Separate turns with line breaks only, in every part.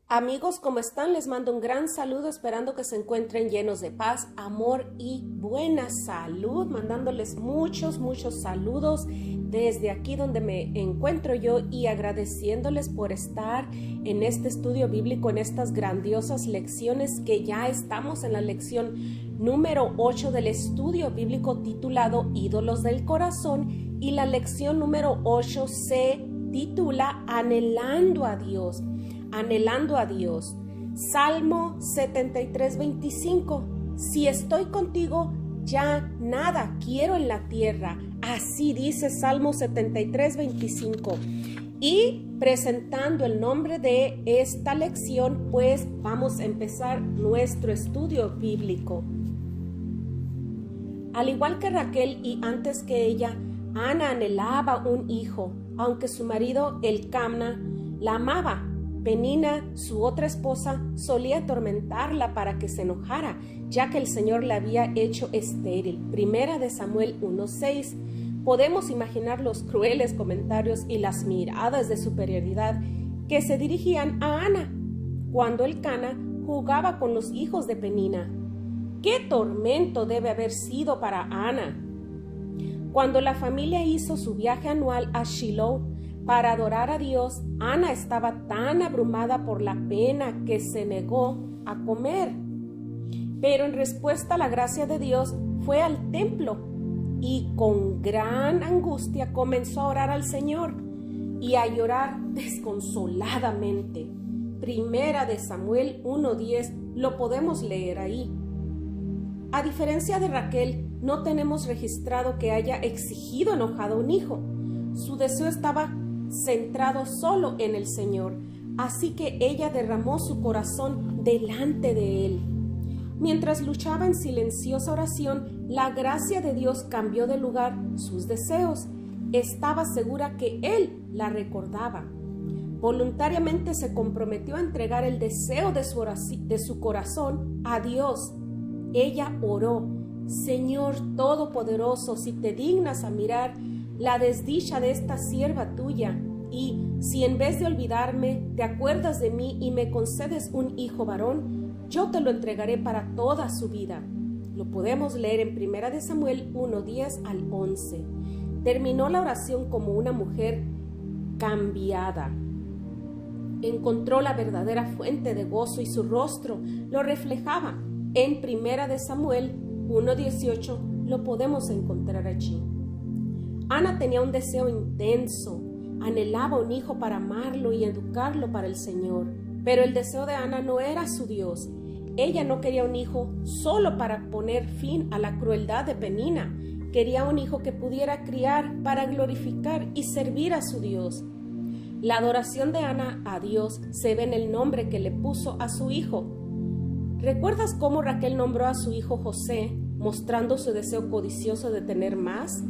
Amigos, ¿cómo están? Les mando un gran saludo, esperando que se encuentren llenos de paz, amor y buena salud, mandándoles muchos saludos desde aquí donde me encuentro yo y agradeciéndoles por estar en este estudio bíblico, en estas grandiosas lecciones que ya estamos en la lección número 8 del estudio bíblico titulado Ídolos del Corazón, y la lección número 8 se titula Anhelando a Dios. Anhelando a Dios. Salmo 73:25. Si estoy contigo, ya nada quiero en la tierra. Así dice Salmo 73:25. Y presentando el nombre de esta lección, pues vamos a empezar nuestro estudio bíblico. Al igual que Raquel y antes que ella, Ana anhelaba un hijo, aunque su marido Elcana la amaba. Penina, su otra esposa, solía atormentarla para que se enojara, ya que el Señor la había hecho estéril. Primera de Samuel 1:6. Podemos imaginar los crueles comentarios y las miradas de superioridad que se dirigían a Ana cuando Elcana jugaba con los hijos de Penina. ¡Qué tormento debe haber sido para Ana! Cuando la familia hizo su viaje anual a Shiloh para adorar a Dios, Ana estaba tan abrumada por la pena que se negó a comer. Pero en respuesta a la gracia de Dios fue al templo y con gran angustia comenzó a orar al Señor y a llorar desconsoladamente. Primera de Samuel 1:10 lo podemos leer ahí. A diferencia de Raquel, no tenemos registrado que haya exigido enojado un hijo. Su deseo estaba centrado solo en el Señor, así que ella derramó su corazón delante de Él. Mientras luchaba en silenciosa oración, la gracia de Dios cambió de lugar sus deseos. Estaba segura que Él la recordaba. Voluntariamente se comprometió a entregar el deseo de su corazón a Dios. Ella oró: Señor Todopoderoso, si te dignas a mirar la desdicha de esta sierva tuya, y si en vez de olvidarme te acuerdas de mí y me concedes un hijo varón, yo te lo entregaré para toda su vida. Lo podemos leer en 1 de Samuel 1:10 al 11. Terminó la oración como una mujer cambiada. Encontró la verdadera fuente de gozo y su rostro lo reflejaba. En 1 de Samuel 1:18 lo podemos encontrar allí. Ana tenía un deseo intenso, anhelaba un hijo para amarlo y educarlo para el Señor, pero el deseo de Ana no era su Dios. Ella no quería un hijo solo para poner fin a la crueldad de Penina, quería un hijo que pudiera criar para glorificar y servir a su Dios. La adoración de Ana a Dios se ve en el nombre que le puso a su hijo. ¿Recuerdas cómo Raquel nombró a su hijo José, mostrando su deseo codicioso de tener más?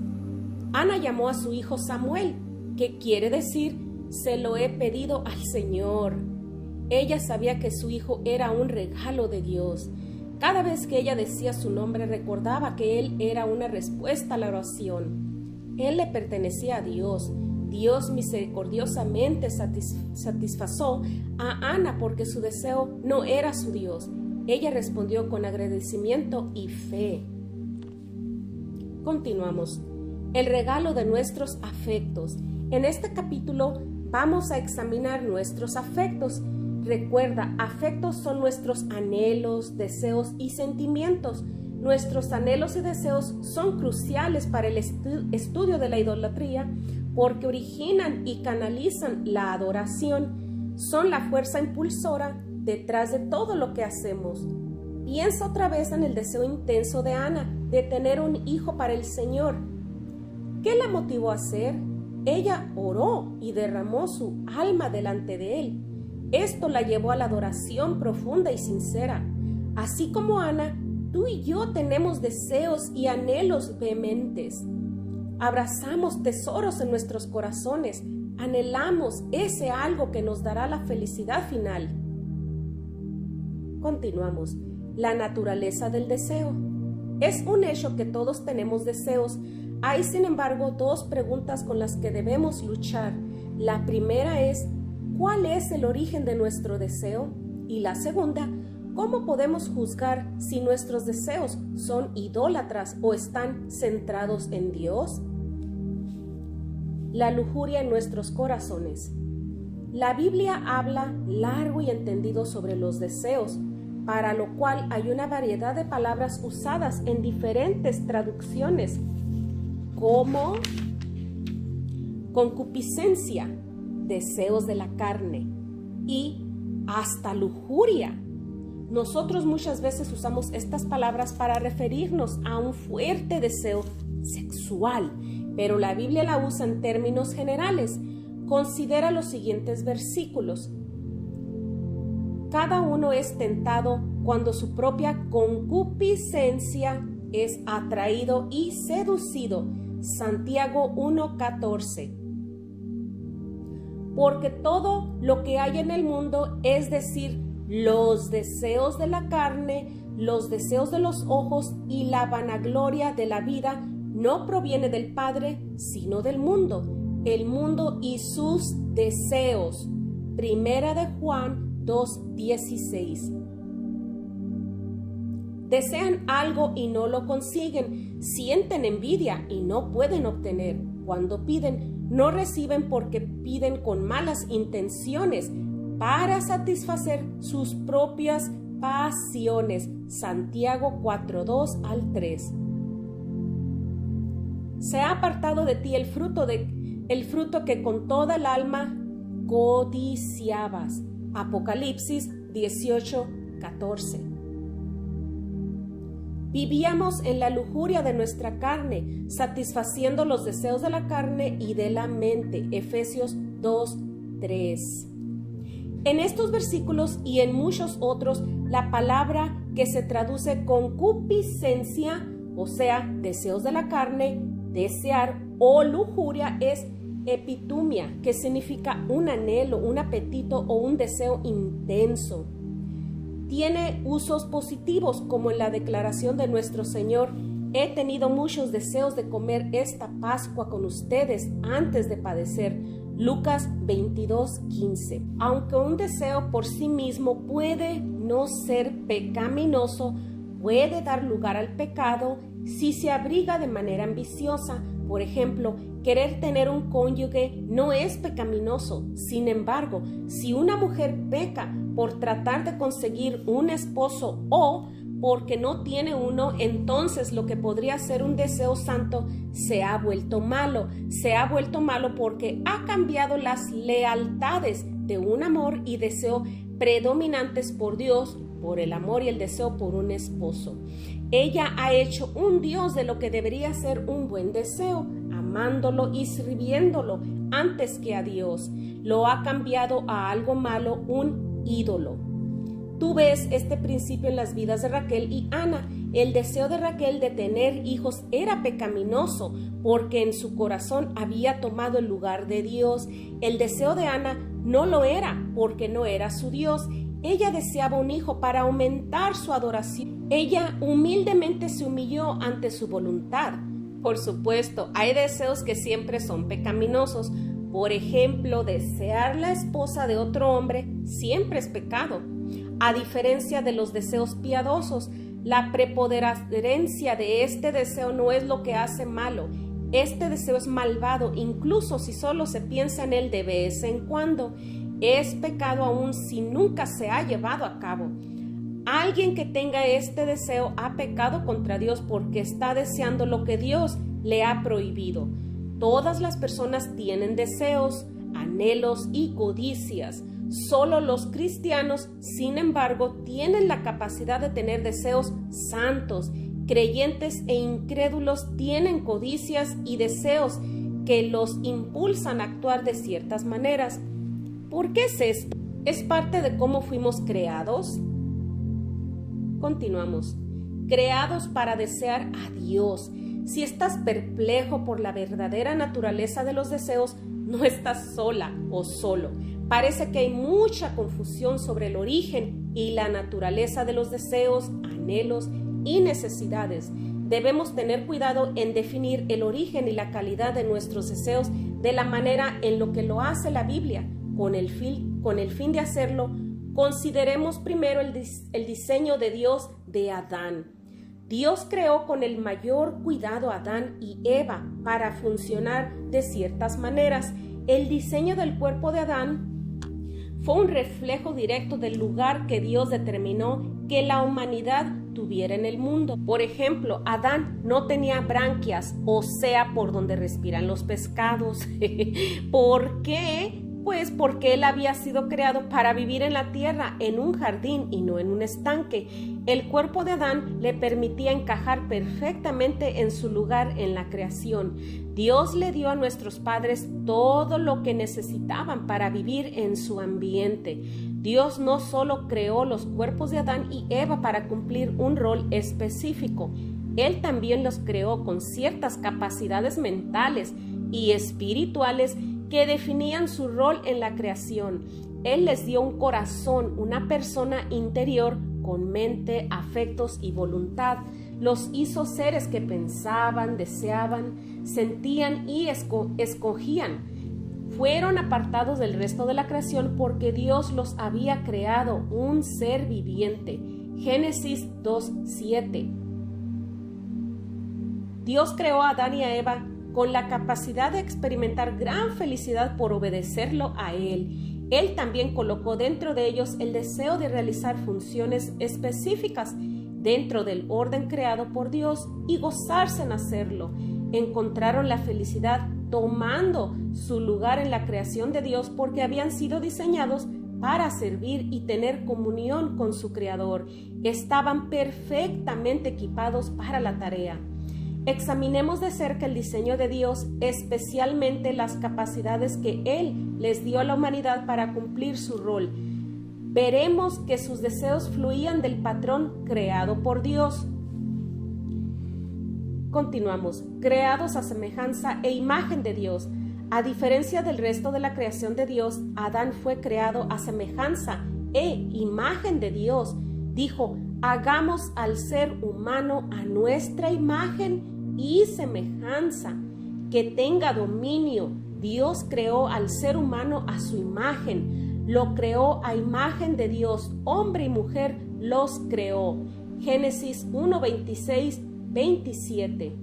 Ana llamó a su hijo Samuel, que quiere decir, se lo he pedido al Señor. Ella sabía que su hijo era un regalo de Dios. Cada vez que ella decía su nombre, recordaba que él era una respuesta a la oración. Él le pertenecía a Dios. Dios misericordiosamente satisfazó a Ana porque su deseo no era su Dios. Ella respondió con agradecimiento y fe. Continuamos. El regalo de nuestros afectos. En este capítulo vamos a examinar nuestros afectos. Recuerda, afectos son nuestros anhelos, deseos y sentimientos. Nuestros anhelos y deseos son cruciales para el estudio de la idolatría porque originan y canalizan la adoración. Son la fuerza impulsora detrás de todo lo que hacemos. Piensa otra vez en el deseo intenso de Ana de tener un hijo para el Señor. ¿Qué la motivó a hacer? Ella oró y derramó su alma delante de Él. Esto la llevó a la adoración profunda y sincera. Así como Ana, tú y yo tenemos deseos y anhelos vehementes. Abrazamos tesoros en nuestros corazones. Anhelamos ese algo que nos dará la felicidad final. Continuamos. La naturaleza del deseo. Es un hecho que todos tenemos deseos. Hay, sin embargo, dos preguntas con las que debemos luchar. La primera es, ¿cuál es el origen de nuestro deseo? Y la segunda, ¿cómo podemos juzgar si nuestros deseos son idólatras o están centrados en Dios? La lujuria en nuestros corazones. La Biblia habla largo y entendido sobre los deseos, para lo cual hay una variedad de palabras usadas en diferentes traducciones, como concupiscencia, deseos de la carne, y hasta lujuria. Nosotros muchas veces usamos estas palabras para referirnos a un fuerte deseo sexual, pero la Biblia la usa en términos generales. Considera los siguientes versículos. Cada uno es tentado cuando su propia concupiscencia es atraído y seducido. Santiago 1:14. Porque todo lo que hay en el mundo, es decir, los deseos de la carne, los deseos de los ojos y la vanagloria de la vida, no proviene del Padre, sino del mundo. El mundo y sus deseos. Primera de Juan 2:16. Desean algo y no lo consiguen. Sienten envidia y no pueden obtener. Cuando piden, no reciben porque piden con malas intenciones para satisfacer sus propias pasiones. Santiago 4:2 al 3. Se ha apartado de ti el fruto que con toda el alma codiciabas. Apocalipsis 18:14. Vivíamos en la lujuria de nuestra carne, satisfaciendo los deseos de la carne y de la mente. Efesios 2:3. En estos versículos y en muchos otros, la palabra que se traduce concupiscencia, o sea, deseos de la carne, desear o lujuria, es epitumia, que significa un anhelo, un apetito o un deseo intenso. Tiene usos positivos, como en la declaración de nuestro Señor: he tenido muchos deseos de comer esta Pascua con ustedes antes de padecer. Lucas 22:15. Aunque un deseo por sí mismo puede no ser pecaminoso, puede dar lugar al pecado si se abriga de manera ambiciosa. Por ejemplo, querer tener un cónyuge no es pecaminoso. Sin embargo, si una mujer peca por tratar de conseguir un esposo o porque no tiene uno, entonces lo que podría ser un deseo santo se ha vuelto malo. Se ha vuelto malo porque ha cambiado las lealtades de un amor y deseo predominantes por Dios, por el amor y el deseo por un esposo. Ella ha hecho un Dios de lo que debería ser un buen deseo, amándolo y sirviéndolo antes que a Dios. Lo ha cambiado a algo malo, un ídolo. Tú ves este principio en las vidas de Raquel y Ana. El deseo de Raquel de tener hijos era pecaminoso porque en su corazón había tomado el lugar de Dios. El deseo de Ana no lo era porque no era su Dios. Ella deseaba un hijo para aumentar su adoración. Ella humildemente se humilló ante su voluntad. Por supuesto, hay deseos que siempre son pecaminosos. Por ejemplo, desear la esposa de otro hombre siempre es pecado. A diferencia de los deseos piadosos, la preponderancia de este deseo no es lo que hace malo. Este deseo es malvado, incluso si solo se piensa en él de vez en cuando. Es pecado aún si nunca se ha llevado a cabo. Alguien que tenga este deseo ha pecado contra Dios porque está deseando lo que Dios le ha prohibido. Todas las personas tienen deseos, anhelos y codicias. Solo los cristianos, sin embargo, tienen la capacidad de tener deseos santos. Creyentes e incrédulos tienen codicias y deseos que los impulsan a actuar de ciertas maneras. ¿Por qué es esto? ¿Es parte de cómo fuimos creados? Continuamos. Creados para desear a Dios. Si estás perplejo por la verdadera naturaleza de los deseos, no estás sola o solo. Parece que hay mucha confusión sobre el origen y la naturaleza de los deseos, anhelos y necesidades. Debemos tener cuidado en definir el origen y la calidad de nuestros deseos de la manera en lo que lo hace la Biblia. Con el fin de hacerlo, consideremos primero el diseño de Dios de Adán. Dios creó con el mayor cuidado a Adán y Eva para funcionar de ciertas maneras. El diseño del cuerpo de Adán fue un reflejo directo del lugar que Dios determinó que la humanidad tuviera en el mundo. Por ejemplo, Adán no tenía branquias, o sea, por donde respiran los pescados. ¿Por qué? Pues porque él había sido creado para vivir en la tierra, en un jardín y no en un estanque. El cuerpo de Adán le permitía encajar perfectamente en su lugar en la creación. Dios le dio a nuestros padres todo lo que necesitaban para vivir en su ambiente. Dios no solo creó los cuerpos de Adán y Eva para cumplir un rol específico, Él también los creó con ciertas capacidades mentales y espirituales que definían su rol en la creación. Él les dio un corazón, una persona interior con mente, afectos y voluntad. Los hizo seres que pensaban, deseaban, sentían y escogían. Fueron apartados del resto de la creación porque Dios los había creado un ser viviente. Génesis 2:7. Dios creó a Adán y a Eva con la capacidad de experimentar gran felicidad por obedecerlo a Él. Él también colocó dentro de ellos el deseo de realizar funciones específicas dentro del orden creado por Dios y gozarse en hacerlo. Encontraron la felicidad tomando su lugar en la creación de Dios porque habían sido diseñados para servir y tener comunión con su Creador. Estaban perfectamente equipados para la tarea. Examinemos de cerca el diseño de Dios, especialmente las capacidades que Él les dio a la humanidad para cumplir su rol. Veremos que sus deseos fluían del patrón creado por Dios. Continuamos. Creados a semejanza e imagen de Dios. A diferencia del resto de la creación de Dios, Adán fue creado a semejanza e imagen de Dios. Dijo: hagamos al ser humano a nuestra imagen y semejanza, que tenga dominio. Dios creó al ser humano a su imagen, lo creó a imagen de Dios, hombre y mujer los creó. Génesis 1:26-27.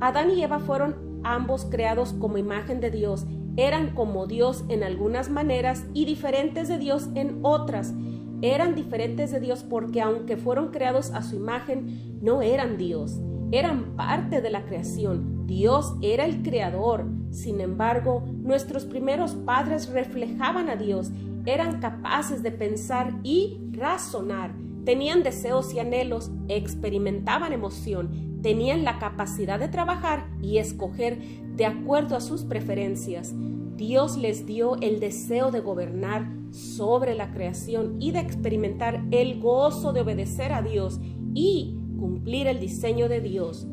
Adán y Eva fueron ambos creados como imagen de Dios. Eran como Dios en algunas maneras y diferentes de Dios en otras. Eran diferentes de Dios porque aunque fueron creados a su imagen, no eran Dios. Eran parte de la creación. Dios era el creador. Sin embargo, nuestros primeros padres reflejaban a Dios. Eran capaces de pensar y razonar. Tenían deseos y anhelos, experimentaban emoción, tenían la capacidad de trabajar y escoger de acuerdo a sus preferencias. Dios les dio el deseo de gobernar sobre la creación y de experimentar el gozo de obedecer a Dios y cumplir el diseño de Dios.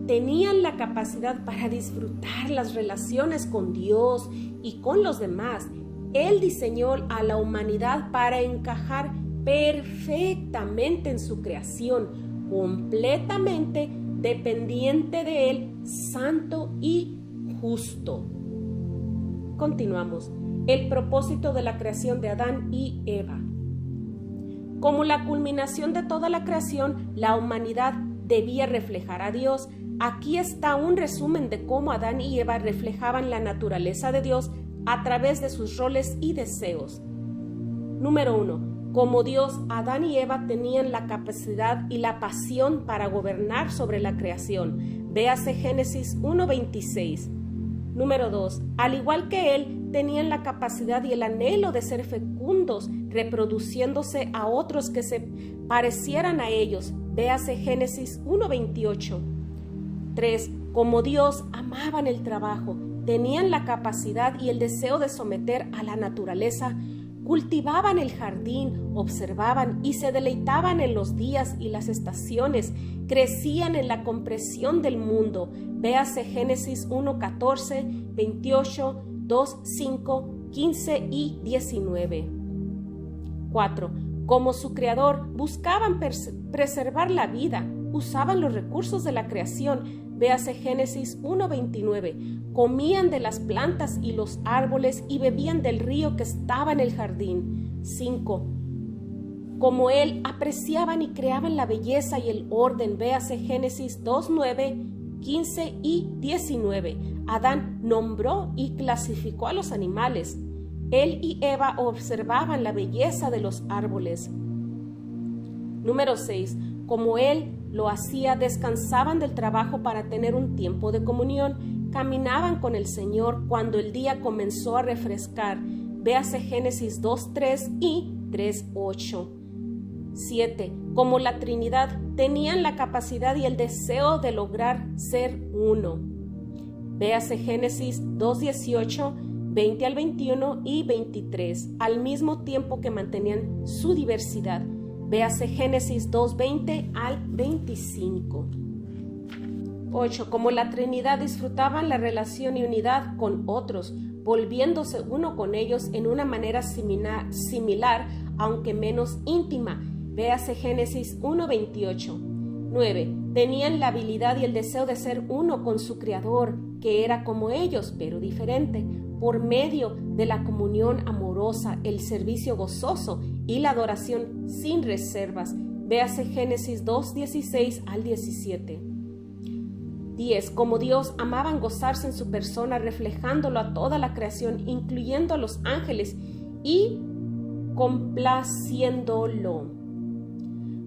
Tenían la capacidad para disfrutar las relaciones con Dios y con los demás. Él diseñó a la humanidad para encajar perfectamente en su creación, completamente dependiente de Él, santo y justo. Continuamos. El propósito de la creación de Adán y Eva. Como la culminación de toda la creación, la humanidad debía reflejar a Dios. Aquí está un resumen de cómo Adán y Eva reflejaban la naturaleza de Dios a través de sus roles y deseos. Número 1. Como Dios, Adán y Eva tenían la capacidad y la pasión para gobernar sobre la creación. Véase Génesis 1:26. Número 2. Al igual que Él, tenían la capacidad y el anhelo de ser fecundos, reproduciéndose a otros que se parecieran a ellos. Véase Génesis 1:28. 3. Como Dios, amaban el trabajo, tenían la capacidad y el deseo de someter a la naturaleza, cultivaban el jardín, observaban y se deleitaban en los días y las estaciones, crecían en la comprensión del mundo. Véase Génesis 1:14, 28, 2, 5, 15 y 19. 4. Como su creador, buscaban preservar la vida, usaban los recursos de la creación, Véase Génesis 1:29. Comían de las plantas y los árboles y bebían del río que estaba en el jardín. 5. Como él, apreciaban y creaban la belleza y el orden. Véase Génesis 2:9, 15 y 19. Adán nombró y clasificó a los animales. Él y Eva observaban la belleza de los árboles. Número 6. Como él lo hacía, descansaban del trabajo para tener un tiempo de comunión. Caminaban con el Señor cuando el día comenzó a refrescar. Véase Génesis 2:3 y 3:8. 7. Como la Trinidad, tenían la capacidad y el deseo de lograr ser uno. Véase Génesis 2:18, 20 al 21 y 23, al mismo tiempo que mantenían su diversidad. Véase Génesis 2:20 al 25. 8. Como la Trinidad, disfrutaban la relación y unidad con otros, volviéndose uno con ellos en una manera similar, aunque menos íntima. Véase Génesis 1:28. 9. Tenían la habilidad y el deseo de ser uno con su Creador, que era como ellos, pero diferente, por medio de la comunión amorosa, el servicio gozoso y la adoración sin reservas. Véase Génesis 2:16 al 17. 10. Como Dios, amaban gozarse en su persona, reflejándolo a toda la creación, incluyendo a los ángeles, y complaciéndolo.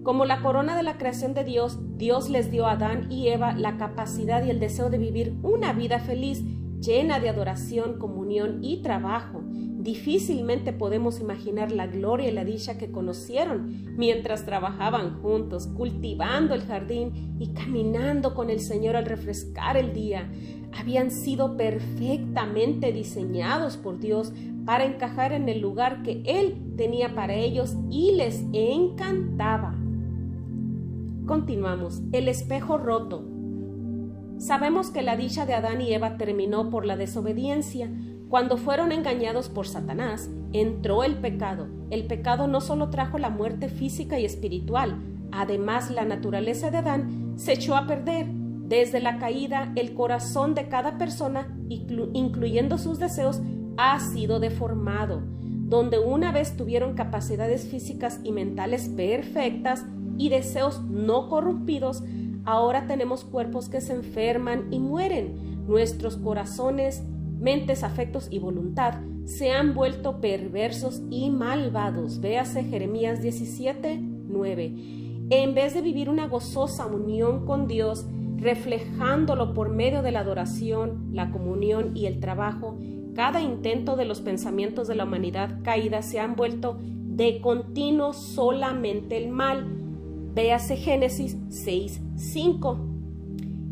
Como la corona de la creación de Dios, Dios les dio a Adán y Eva la capacidad y el deseo de vivir una vida feliz, llena de adoración, comunión y trabajo. Difícilmente podemos imaginar la gloria y la dicha que conocieron mientras trabajaban juntos, cultivando el jardín y caminando con el Señor al refrescar el día. Habían sido perfectamente diseñados por Dios para encajar en el lugar que Él tenía para ellos y les encantaba. Continuamos. El espejo roto. Sabemos que la dicha de Adán y Eva terminó por la desobediencia. Cuando fueron engañados por Satanás, entró el pecado. El pecado no solo trajo la muerte física y espiritual, además la naturaleza de Adán se echó a perder. Desde la caída, el corazón de cada persona, incluyendo sus deseos, ha sido deformado. Donde una vez tuvieron capacidades físicas y mentales perfectas y deseos no corrompidos, ahora tenemos cuerpos que se enferman y mueren. Nuestros corazones, mentes, afectos y voluntad se han vuelto perversos y malvados. Véase Jeremías 17:9. En vez de vivir una gozosa unión con Dios, reflejándolo por medio de la adoración, la comunión y el trabajo, cada intento de los pensamientos de la humanidad caída se han vuelto de continuo solamente el mal. Véase Génesis 6:5.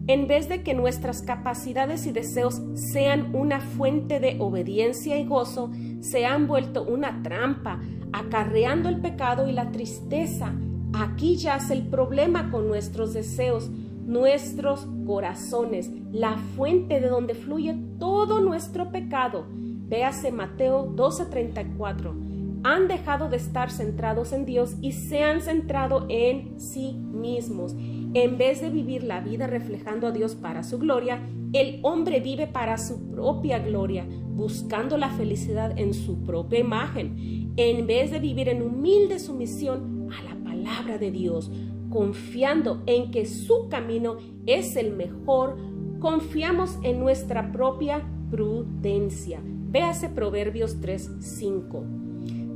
En vez de que nuestras capacidades y deseos sean una fuente de obediencia y gozo, se han vuelto una trampa, acarreando el pecado y la tristeza. Aquí yace el problema con nuestros deseos, nuestros corazones, la fuente de donde fluye todo nuestro pecado. Véase Mateo 12:34. Han dejado de estar centrados en Dios y se han centrado en sí mismos. En vez de vivir la vida reflejando a Dios para su gloria, el hombre vive para su propia gloria, buscando la felicidad en su propia imagen. En vez de vivir en humilde sumisión a la palabra de Dios, confiando en que su camino es el mejor, confiamos en nuestra propia prudencia. Véase Proverbios 3:5.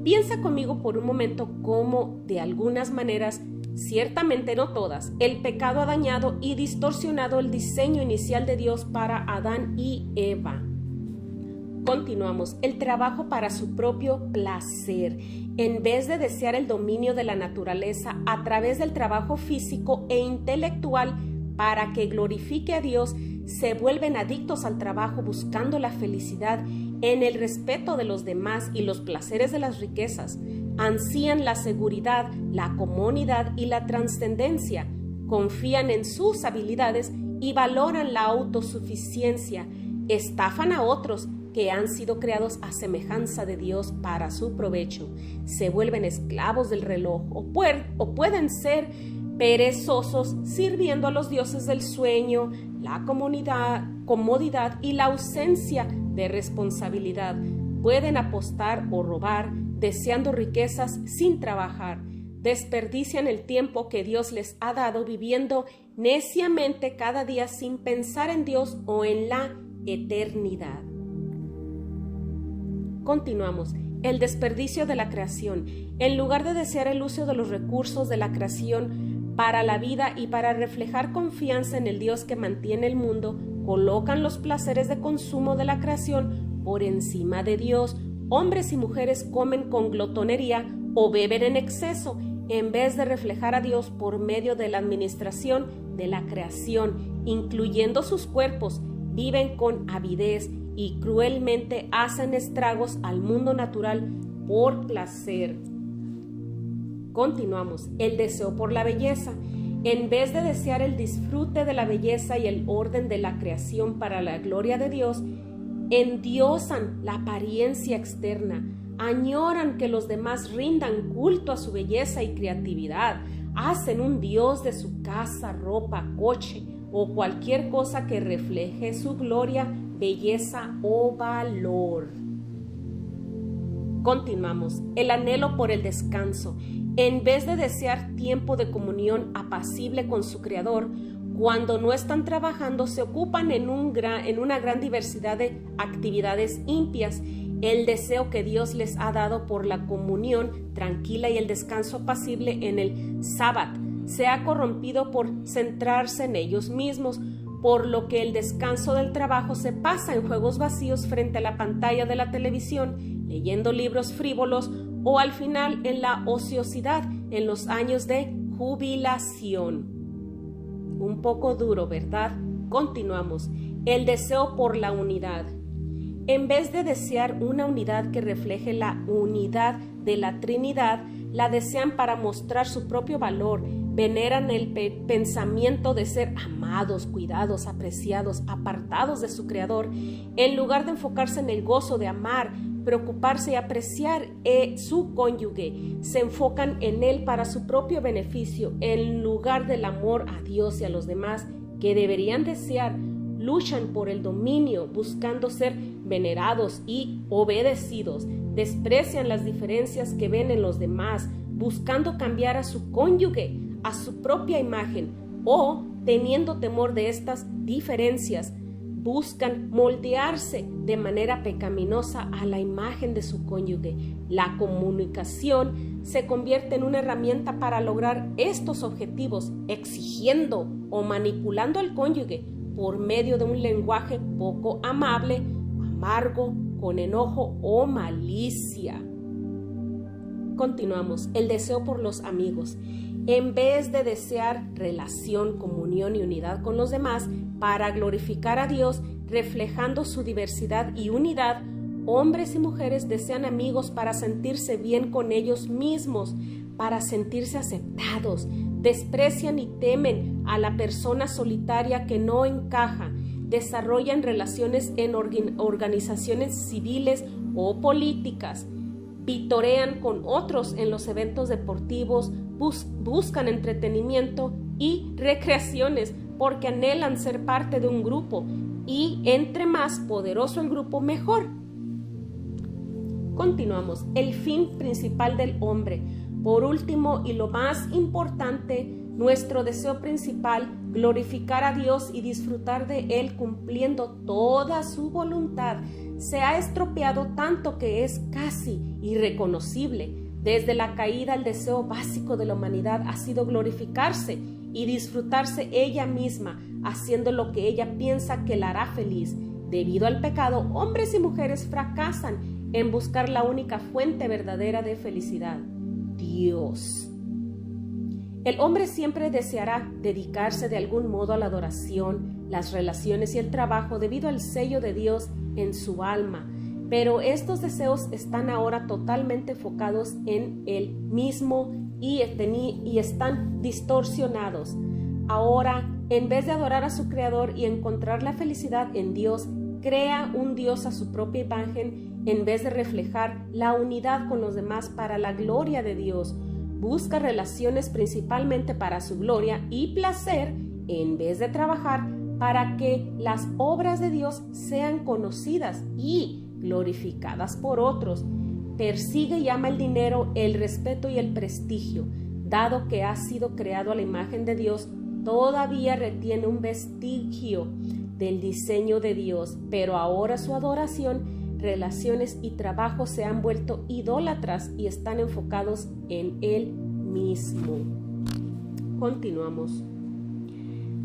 Piensa conmigo por un momento cómo, de algunas maneras, ciertamente no todas, el pecado ha dañado y distorsionado el diseño inicial de Dios para Adán y Eva. Continuamos. El trabajo para su propio placer. En vez de desear el dominio de la naturaleza a través del trabajo físico e intelectual para que glorifique a Dios, se vuelven adictos al trabajo buscando la felicidad en el respeto de los demás y los placeres de las riquezas. Ansían la seguridad, la comodidad y la trascendencia. Confían en sus habilidades y valoran la autosuficiencia. Estafan a otros que han sido creados a semejanza de Dios para su provecho. Se vuelven esclavos del reloj o pueden ser perezosos, sirviendo a los dioses del sueño, la comodidad y la ausencia de responsabilidad. Pueden apostar o robar, deseando riquezas sin trabajar. Desperdician el tiempo que Dios les ha dado viviendo neciamente cada día sin pensar en Dios o en la eternidad. Continuamos. El desperdicio de la creación. En lugar de desear el uso de los recursos de la creación para la vida y para reflejar confianza en el Dios que mantiene el mundo, colocan los placeres de consumo de la creación por encima de Dios. Hombres y mujeres comen con glotonería o beben en exceso, en vez de reflejar a Dios por medio de la administración de la creación, incluyendo sus cuerpos. Viven con avidez y cruelmente hacen estragos al mundo natural por placer. Continuamos. El deseo por la belleza. En vez de desear el disfrute de la belleza y el orden de la creación para la gloria de Dios, endiosan la apariencia externa, añoran que los demás rindan culto a su belleza y creatividad, hacen un dios de su casa, ropa, coche o cualquier cosa que refleje su gloria, belleza o valor. Continuamos. El anhelo por el descanso. En vez de desear tiempo de comunión apacible con su Creador, cuando no están trabajando, se ocupan en una gran diversidad de actividades impias. El deseo que Dios les ha dado por la comunión tranquila y el descanso apacible en el sábado se ha corrompido por centrarse en ellos mismos, por lo que el descanso del trabajo se pasa en juegos vacíos frente a la pantalla de la televisión, leyendo libros frívolos o al final en la ociosidad en los años de jubilación. Un poco duro, ¿verdad? Continuamos. El deseo por la unidad. En vez de desear una unidad que refleje la unidad de la Trinidad, la desean para mostrar su propio valor. Veneran el pensamiento de ser amados, cuidados, apreciados, apartados de su Creador. En lugar de enfocarse en el gozo de amar, preocuparse y apreciar su cónyuge, se enfocan en él para su propio beneficio, en lugar del amor a Dios y a los demás que deberían desear. Luchan por el dominio, buscando ser venerados y obedecidos. Desprecian las diferencias que ven en los demás, buscando cambiar a su cónyuge a su propia imagen o, teniendo temor de estas diferencias, buscan moldearse de manera pecaminosa a la imagen de su cónyuge. La comunicación se convierte en una herramienta para lograr estos objetivos, exigiendo o manipulando al cónyuge por medio de un lenguaje poco amable, amargo, con enojo o malicia. Continuamos. El deseo por los amigos. En vez de desear relación, comunión y unidad con los demás para glorificar a Dios, reflejando su diversidad y unidad, hombres y mujeres desean amigos para sentirse bien con ellos mismos, para sentirse aceptados. Desprecian y temen a la persona solitaria que no encaja. Desarrollan relaciones en organizaciones civiles o políticas. Vitorean con otros en los eventos deportivos, buscan entretenimiento y recreaciones porque anhelan ser parte de un grupo, y entre más poderoso el grupo, mejor. Continuamos. El fin principal del hombre. Por último y lo más importante, nuestro deseo principal, glorificar a Dios y disfrutar de Él cumpliendo toda su voluntad, se ha estropeado tanto que es casi irreconocible. Desde la caída, el deseo básico de la humanidad ha sido glorificarse y disfrutarse ella misma, haciendo lo que ella piensa que la hará feliz. Debido al pecado, hombres y mujeres fracasan en buscar la única fuente verdadera de felicidad, Dios. El hombre siempre deseará dedicarse de algún modo a la adoración, las relaciones y el trabajo debido al sello de Dios en su alma, pero estos deseos están ahora totalmente enfocados en él mismo y están distorsionados. Ahora, en vez de adorar a su Creador y encontrar la felicidad en Dios, crea un Dios a su propia imagen en vez de reflejar la unidad con los demás para la gloria de Dios. busca relaciones principalmente para su gloria y placer en vez de trabajar para que las obras de Dios sean conocidas y glorificadas por otros. Persigue y ama el dinero, el respeto y el prestigio. Dado que ha sido creado a la imagen de Dios, todavía retiene un vestigio del diseño de Dios, pero ahora su adoración, relaciones y trabajo se han vuelto idólatras y están enfocados en Él mismo. Continuamos.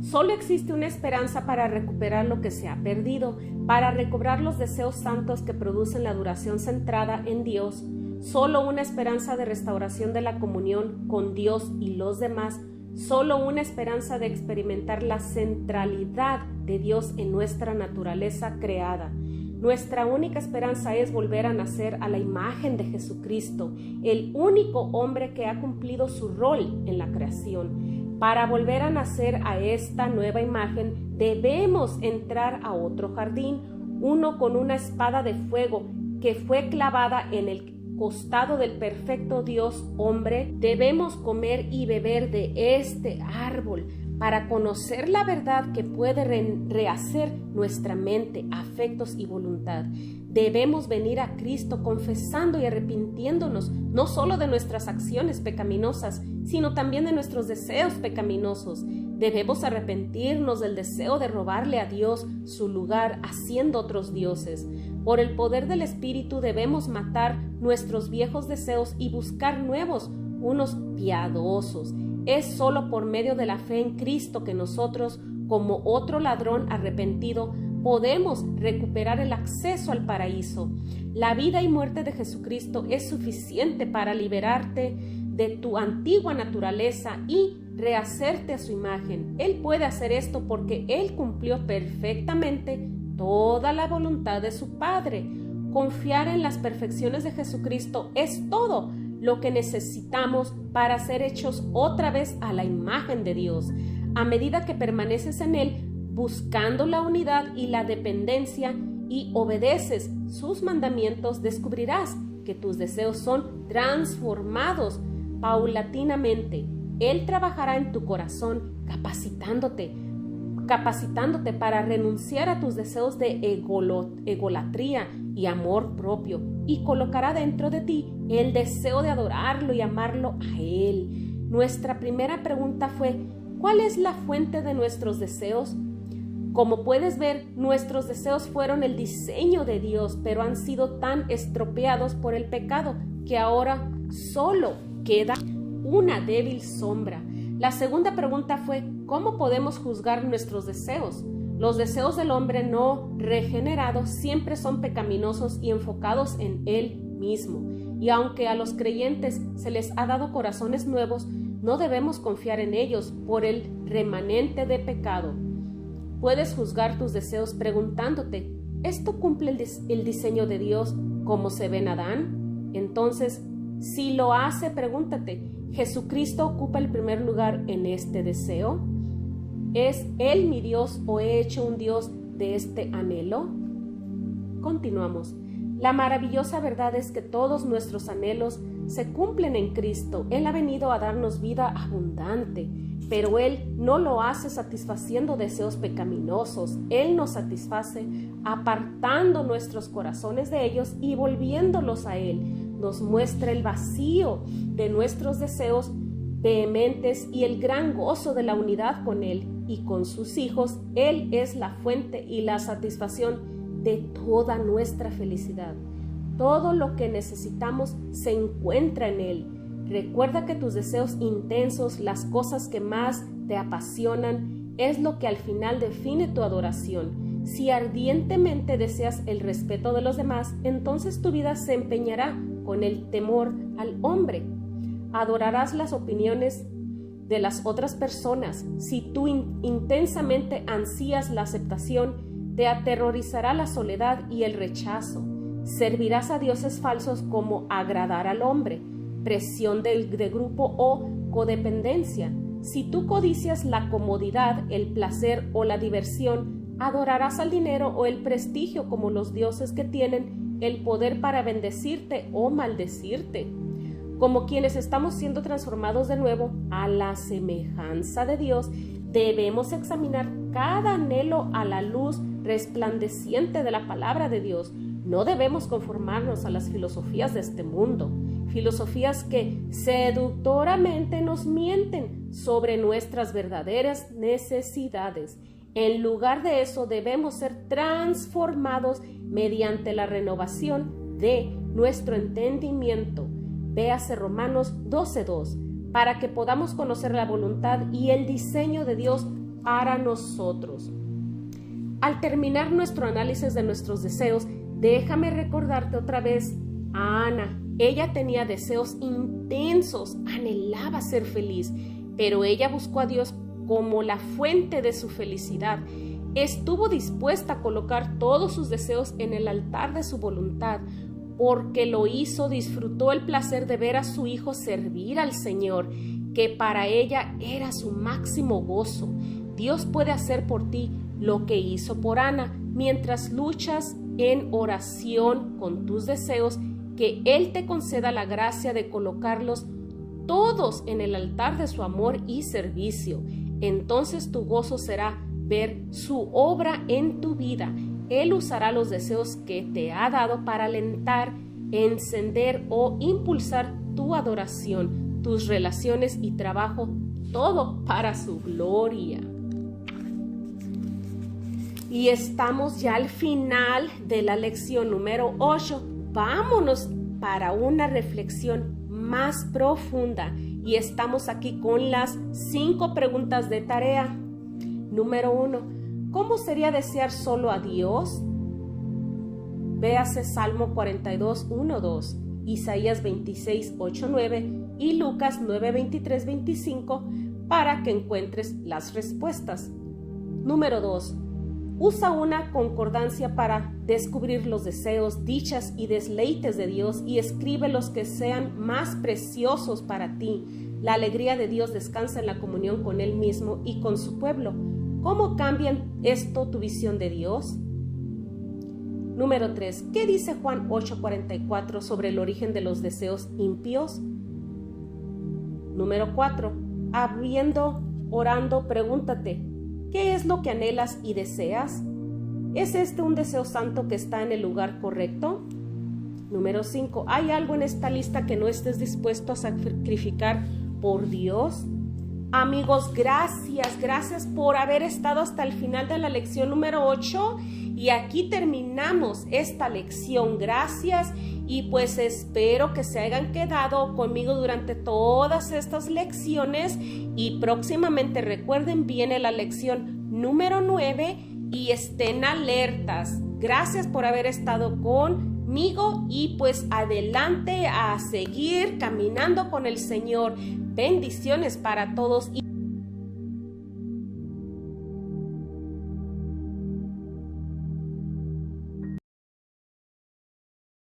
Solo existe una esperanza para recuperar lo que se ha perdido, para recobrar los deseos santos que producen la adoración centrada en Dios. Solo una esperanza de restauración de la comunión con Dios y los demás. Solo una esperanza de experimentar la centralidad de Dios en nuestra naturaleza creada. Nuestra única esperanza es volver a nacer a la imagen de Jesucristo, el único hombre que ha cumplido su rol en la creación. Para volver a nacer a esta nueva imagen, debemos entrar a otro jardín, uno con una espada de fuego que fue clavada en el costado del perfecto Dios hombre. Debemos comer y beber de este árbol para conocer la verdad que puede rehacer nuestra mente, afectos y voluntad. Debemos venir a Cristo confesando y arrepintiéndonos no solo de nuestras acciones pecaminosas, sino también de nuestros deseos pecaminosos. Debemos arrepentirnos del deseo de robarle a Dios su lugar haciendo otros dioses. Por el poder del Espíritu debemos matar nuestros viejos deseos y buscar nuevos, unos piadosos. Es solo por medio de la fe en Cristo que nosotros, como otro ladrón arrepentido, podemos recuperar el acceso al paraíso. La vida y muerte de Jesucristo es suficiente para liberarte de tu antigua naturaleza y rehacerte a su imagen. Él puede hacer esto porque Él cumplió perfectamente toda la voluntad de su Padre. Confiar en las perfecciones de Jesucristo es todo lo que necesitamos para ser hechos otra vez a la imagen de Dios. A medida que permaneces en Él, buscando la unidad y la dependencia y obedeces sus mandamientos, descubrirás que tus deseos son transformados paulatinamente. Él trabajará en tu corazón, capacitándote para renunciar a tus deseos de egolatría y amor propio, y colocará dentro de ti el deseo de adorarlo y amarlo a Él. Nuestra primera pregunta fue: ¿cuál es la fuente de nuestros deseos? Como puedes ver, nuestros deseos fueron el diseño de Dios, pero han sido tan estropeados por el pecado que ahora solo queda una débil sombra. La segunda pregunta fue: ¿cómo podemos juzgar nuestros deseos? Los deseos del hombre no regenerado siempre son pecaminosos y enfocados en él mismo. Y aunque a los creyentes se les ha dado corazones nuevos, no debemos confiar en ellos por el remanente de pecado. Puedes juzgar tus deseos preguntándote: ¿esto cumple el diseño de Dios como se ve en Adán? Entonces, si lo hace, pregúntate: ¿Jesucristo ocupa el primer lugar en este deseo? ¿Es Él mi Dios o he hecho un Dios de este anhelo? Continuamos. La maravillosa verdad es que todos nuestros anhelos se cumplen en Cristo. Él ha venido a darnos vida abundante, pero Él no lo hace satisfaciendo deseos pecaminosos. Él nos satisface apartando nuestros corazones de ellos y volviéndolos a Él. Nos muestra el vacío de nuestros deseos vehementes y el gran gozo de la unidad con Él y con sus hijos. Él es la fuente y la satisfacción de toda nuestra felicidad. Todo lo que necesitamos se encuentra en Él. Recuerda que tus deseos intensos, las cosas que más te apasionan, es lo que al final define tu adoración. Si ardientemente deseas el respeto de los demás, entonces tu vida se empeñará con el temor al hombre. Adorarás las opiniones de las otras personas. Si tú intensamente ansías la aceptación, te aterrorizará la soledad y el rechazo. Servirás a dioses falsos como agradar al hombre, presión de grupo o codependencia. Si tú codicias la comodidad, el placer o la diversión, adorarás al dinero o el prestigio como los dioses que tienen el poder para bendecirte o maldecirte. Como quienes estamos siendo transformados de nuevo a la semejanza de Dios, debemos examinar cada anhelo a la luz resplandeciente de la palabra de Dios. No debemos conformarnos a las filosofías de este mundo, filosofías que seductoramente nos mienten sobre nuestras verdaderas necesidades. En lugar de eso, debemos ser transformados mediante la renovación de nuestro entendimiento. Véase Romanos 12:2, para que podamos conocer la voluntad y el diseño de Dios para nosotros. Al terminar nuestro análisis de nuestros deseos, déjame recordarte otra vez a Ana. Ella tenía deseos intensos, anhelaba ser feliz, pero ella buscó a Dios como la fuente de su felicidad. Estuvo dispuesta a colocar todos sus deseos en el altar de su voluntad. Porque lo hizo, disfrutó el placer de ver a su hijo servir al Señor, que para ella era su máximo gozo. Dios puede hacer por ti lo que hizo por Ana, mientras luchas en oración con tus deseos, que Él te conceda la gracia de colocarlos todos en el altar de su amor y servicio. Entonces tu gozo será ver su obra en tu vida. Él usará los deseos que te ha dado para alentar, encender o impulsar tu adoración, tus relaciones y trabajo, todo para su gloria. Y estamos ya al final de la lección número 8. Vámonos para una reflexión más profunda. Y estamos aquí con las 5 preguntas de tarea. Número 1. ¿Cómo sería desear solo a Dios? Véase Salmo 42, 1, 2, Isaías 26, 8, 9 y Lucas 9, 23, 25 para que encuentres las respuestas. Número 2. Usa una concordancia para descubrir los deseos, dichas y deleites de Dios y escribe los que sean más preciosos para ti. La alegría de Dios descansa en la comunión con Él mismo y con su pueblo. ¿Cómo cambian esto tu visión de Dios? Número 3. ¿Qué dice Juan 8:44 sobre el origen de los deseos impíos? Número 4. Orando, pregúntate, ¿qué es lo que anhelas y deseas? ¿Es este un deseo santo que está en el lugar correcto? Número 5. ¿Hay algo en esta lista que no estés dispuesto a sacrificar por Dios? Amigos, gracias por haber estado hasta el final de la lección número 8 y aquí terminamos esta lección. Gracias y pues espero que se hayan quedado conmigo durante todas estas lecciones y próximamente recuerden, viene la lección número 9 y estén alertas. Gracias por haber estado conmigo y pues adelante a seguir caminando con el Señor. Bendiciones para todos.